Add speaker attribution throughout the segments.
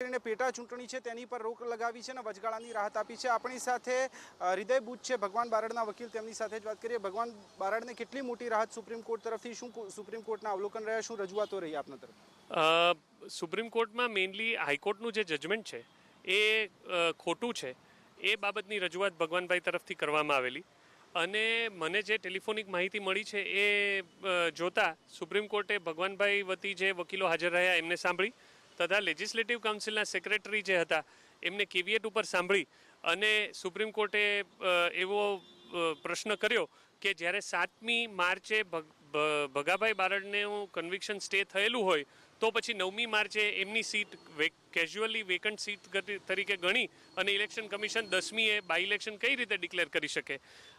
Speaker 1: કરીને પેટા ચૂંટણી છે તેની પર રોક લગાવી છે અને વચગાળાની રાહત આપી છે। આપણી સાથે હૃદય બુચ છે ભગવાન બારડના વકીલ, તેમની સાથે જ વાત કરીએ। ભગવાન બારડને કેટલી મોટી રાહત સુપ્રીમ કોર્ટ તરફથી, શું સુપ્રીમ કોર્ટના અવલોકન રહ્યા, શું રજૂઆતો રહી આપના તરફ?
Speaker 2: સુપ્રીમ કોર્ટમાં મેઇનલી હાઈકોર્ટનું જે જજમેન્ટ છે એ ખોટું છે એ બાબતની રજૂઆત ભગવાનભાઈ તરફથી કરવામાં આવેલી, અને મને જે ટેલિફોનિક માહિતી મળી છે એ જોતા સુપ્રીમ કોર્ટે ભગવાનભાઈ વતી જે વકીલો હાજર રહ્યા એમને સાંભળી તથા લેજિસ્લેટિવ કાઉન્સિલના સેક્રેટરી જે હતા એમને કેવિએટ ઉપર સાંભળી અને સુપ્રીમ કોર્ટે એવો પ્રશ્ન કર્યો કે જ્યારે 7મી માર્ચે ભગાભાઈ બારડનું કન્વિક્શન સ્ટે થયેલું હોય તો પછી 9મી માર્ચે એમની સીટ કેઝ્યુઅલી વેકન્ટ સીટ તરીકે ગણી અને ઇલેક્શન કમિશન 10મીએ બાય ઇલેક્શન કઈ રીતે ડિક્લેર કરી શકે?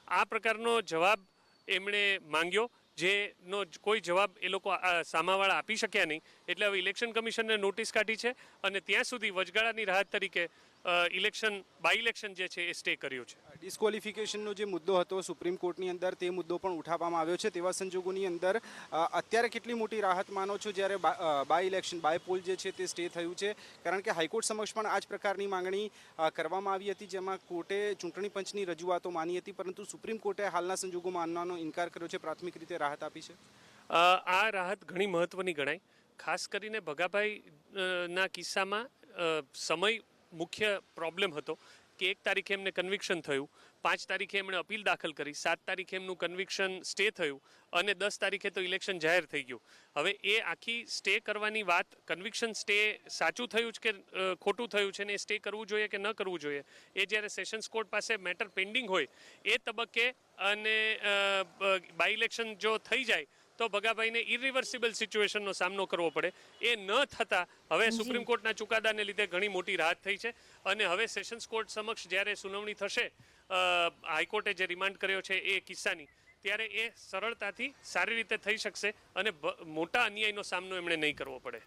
Speaker 2: આ પ્રકારનો જવાબ એમણે માંગ્યો, જેનો કોઈ જવાબ એ લોકો સામાવાળા આપી શક્યા નહીં, એટલે હવે ઇલેક્શન કમિશનને નોટિસ કાઢી છે અને ત્યાં સુધી વચગાળાની રાહત તરીકે બાય ઇલેક્શન જે છે એ સ્ટે કર્યો છે।
Speaker 1: ડિસ્ક્વોલિફિકેશનનો જે મુદ્દો હતો સુપ્રીમ કોર્ટની અંદર, તે મુદ્દો પણ ઉઠાવવામાં આવ્યો છે। તેવા સંજોગોની અંદર અત્યારે કેટલી મોટી રાહત માનો છો જ્યારે બાય ઇલેક્શન, બાય પોલ જે છે તે સ્ટે થયું છે? કારણ કે હાઈકોર્ટ સમક્ષ પણ આ જ પ્રકારની માંગણી કરવામાં આવી હતી, જેમાં કોર્ટે ચૂંટણી પંચની રજૂઆતો માની હતી, પરંતુ સુપ્રીમ કોર્ટે હાલના સંજોગોમાં માનવાનો ઇનકાર કર્યો છે, પ્રાથમિક રીતે રાહત આપી છે।
Speaker 2: આ રાહત ઘણી મહત્વની ગણાય, ખાસ કરીને ભગાભાઈના કિસ્સામાં સમય મુખ્ય પ્રોબ્લેમ હતો કે 1 તારીખે એમને કન્વિક્શન થયું, 5 તારીખે એમણે અપીલ દાખલ કરી, 7 તારીખે એમનું કન્વિક્શન સ્ટે થયું અને 10 તારીખે તો ઇલેક્શન જાહેર થઈ ગયું। હવે એ આખી સ્ટે કરવાની વાત, કન્વિક્શન સ્ટે સાચું થયું છે કે ખોટું થયું છે ને એ સ્ટે કરવું જોઈએ કે ન કરવું જોઈએ, એ જ્યારે સેશન્સ કોર્ટ પાસે મેટર પેન્ડિંગ હોય એ તબક્કે અને બાય ઇલેક્શન જો થઈ જાય તો ભગાભાઈને ઇરિવર્સિબલ સિચ્યુએશનનો સામનો કરવો પડે। એ ન થતાં હવે સુપ્રીમ કોર્ટના ચુકાદાને લીધે ઘણી મોટી રાહત થઈ છે અને હવે સેશન્સ કોર્ટ સમક્ષ જ્યારે સુનાવણી થશે હાઈકોર્ટે જે રિમાન્ડ કર્યો છે એ કિસ્સાની, ત્યારે એ સરળતાથી સારી રીતે થઈ શકશે અને મોટા અન્યાયનો સામનો એમણે નહીં કરવો પડે।